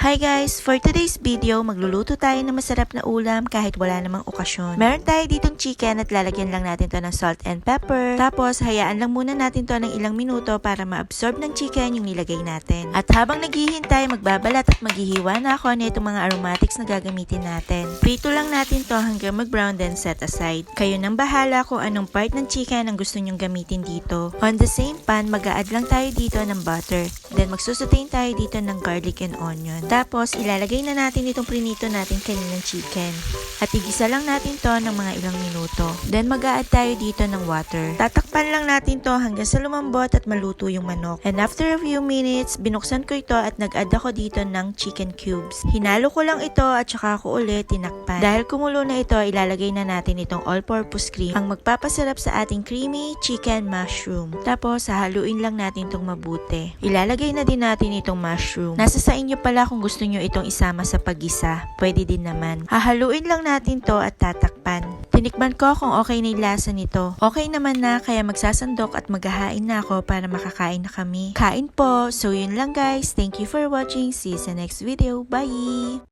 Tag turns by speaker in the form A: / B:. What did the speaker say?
A: Hi guys! For today's video, magluluto tayo ng masarap na ulam kahit wala namang okasyon. Meron tayo ditong chicken at lalagyan lang natin to ng salt and pepper. Tapos, hayaan lang muna natin to ng ilang minuto para ma-absorb ng chicken yung nilagay natin. At habang naghihintay, magbabalat at maghihiwa na ako nitong mga aromatics na gagamitin natin. Prito lang natin to hanggang mag-brown then set aside. Kayo nang bahala kung anong part ng chicken ang gusto nyong gamitin dito. On the same pan, mag-a-add lang tayo dito ng butter. Then, magsusutain tayo dito ng garlic and onion. Tapos, ilalagay na natin itong prinito natin kaninang chicken. At igisa lang natin to ng mga ilang minuto. Then, mag-a-add tayo dito ng water. Tatakpan lang natin to hanggang sa lumambot at maluto yung manok. And after a few minutes, binuksan ko ito at nag-add ako dito ng chicken cubes. Hinalo ko lang ito at saka ko ulit tinakpan. Dahil kumulo na ito, ilalagay na natin itong all-purpose cream. Ang magpapasarap sa ating creamy chicken mushroom. Tapos, hahaluin lang natin itong mabuti. Ilalagay na din natin itong mushroom. Nasa sa inyo pala kung gusto nyo itong isama sa paggisa, pwede din naman. Hahaluin lang natin to at tatakpan. Tinikman ko kung okay na yung lasa nito. Okay naman na, kaya magsasandok at maghahain na ako para makakain na kami. Kain po! So yun lang guys. Thank you for watching. See you sa next video. Bye!